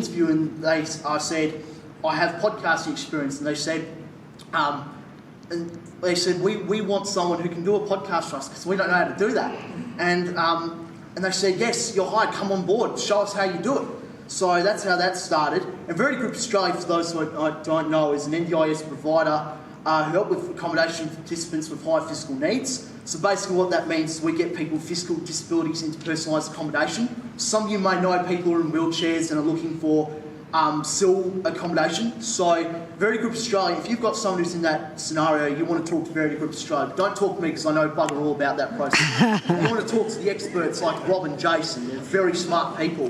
interview, and I said, I have podcasting experience, and they said, we want someone who can do a podcast for us because we don't know how to do that. And they said, yes, you're hired, come on board, show us how you do it. So that's how that started. And Verity Group Australia, for those who don't know, is an NDIS provider who help with accommodation for participants with high physical needs. So basically what that means is we get people with physical disabilities into personalised accommodation. Some of you may know people who are in wheelchairs and are looking for sill accommodation. So Verity Group Australia, if you've got someone who's in that scenario, you want to talk to Verity Group Australia. Don't talk to me because I know bugger all about that process. You want to talk to the experts like Rob and Jason. They're very smart people.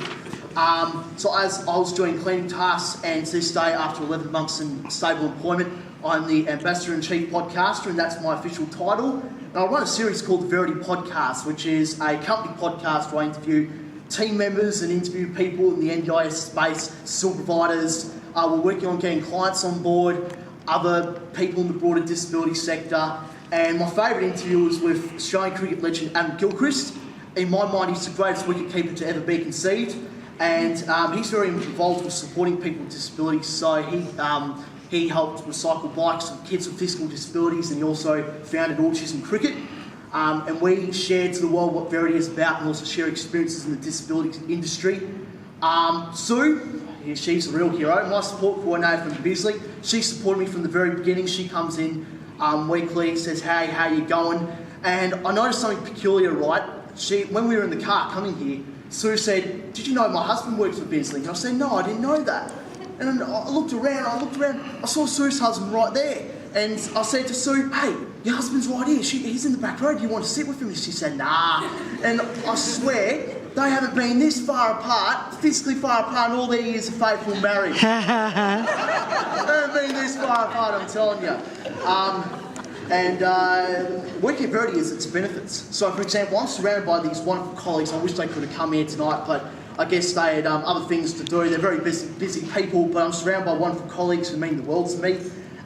So as I was doing cleaning tasks, and to this day, after 11 months in stable employment, I'm the Ambassador-in-Chief podcaster, and that's my official title. And I run a series called the Verity Podcast, which is a company podcast where I interview team members and interview people in the NDIS space, still providers. We're working on getting clients on board, other people in the broader disability sector. And my favourite interview was with Australian cricket legend Adam Gilchrist. In my mind, he's the greatest wicketkeeper to ever be conceived. And he's very involved with supporting people with disabilities. So he helped recycle bikes for kids with physical disabilities, and he also founded Autism Cricket. And we share to the world what Verity is about, and also share experiences in the disability industry. Sue, she's a real hero, my support coordinator from BIZLINK. She supported me from the very beginning. She comes in weekly, says, hey, how you going? And I noticed something peculiar, right? When we were in the car coming here, Sue said, did you know my husband works for BIZLINK? And I said, no, I didn't know that. And I looked around, I saw Sue's husband right there. And I said to Sue, hey, your husband's right here. He's in the back row. Do you want to sit with him? And she said, nah. And I swear, they haven't been this far apart, physically far apart, in all their years of faithful marriage. They haven't been this far apart, I'm telling you. Working at Verity has its benefits. So, for example, I'm surrounded by these wonderful colleagues. I wish they could have come here tonight, but I guess they had other things to do. They're very busy people, but I'm surrounded by wonderful colleagues who mean the world to me.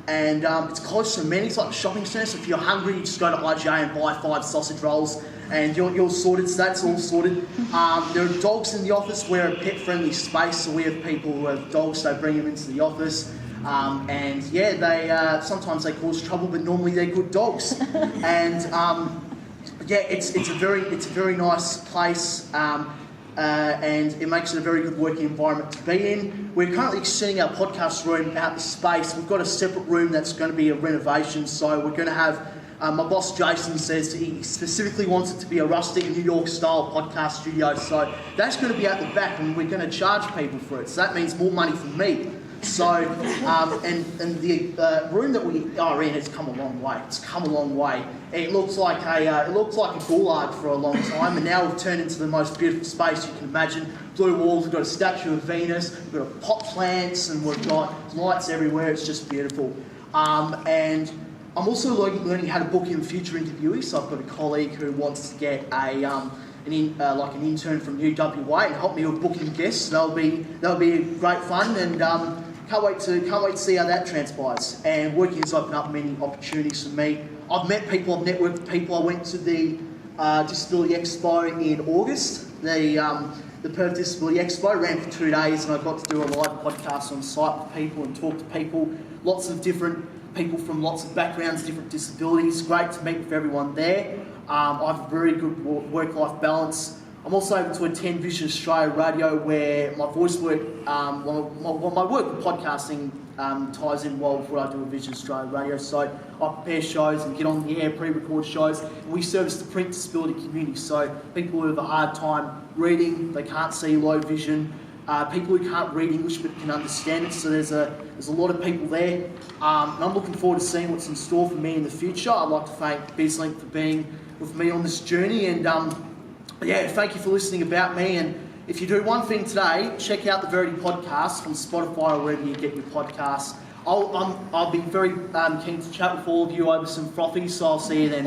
And it's close to many. It's like a shopping centre. So if you're hungry, you just go to IGA and buy 5 sausage rolls, and you're sorted. So that's all sorted. There are dogs in the office. We're a pet-friendly space, so we have people who have dogs. They bring them into the office. And yeah, they sometimes they cause trouble, but normally they're good dogs. And yeah, it's a very nice place. And it makes it a very good working environment to be in. We're currently extending our podcast room out the space. We've got a separate room that's going to be a renovation, so we're going to have, my boss Jason says he specifically wants it to be a rustic New York style podcast studio, so that's going to be at the back, and we're going to charge people for it, so that means more money for me. So, and the room that we are in has come a long way. It's come a long way. It looks like a gulag for a long time, and now we've turned into the most beautiful space you can imagine. Blue walls, we've got a statue of Venus, we've got pot plants, and we've got lights everywhere. It's just beautiful. And I'm also learning how to book in future interviewees. So I've got a colleague who wants to get an intern from UWA and help me with booking guests. That'll be great fun, and can't wait to see how that transpires. And working has opened up many opportunities for me. I've met people, I've networked with people. I went to the Disability Expo in August. The Perth Disability Expo ran for 2 days, and I got to do a live podcast on site with people and talk to people. Lots of different people from lots of backgrounds, different disabilities. Great to meet with everyone there. I have a very good work-life balance. I'm also able to attend Vision Australia Radio, where my voice work, my work with podcasting ties in well with what I do at Vision Australia Radio. So I prepare shows and get on the air, pre-record shows. And we service the print disability community, so people who have a hard time reading, they can't see, low vision, people who can't read English but can understand it. So there's a lot of people there. And I'm looking forward to seeing what's in store for me in the future. I'd like to thank BIZLINK for being with me on this journey, and yeah, thank you for listening about me. And if you do one thing today, check out the Verity podcast on Spotify or wherever you get your podcasts. I'll be very keen to chat with all of you over some frothy, so I'll see you then.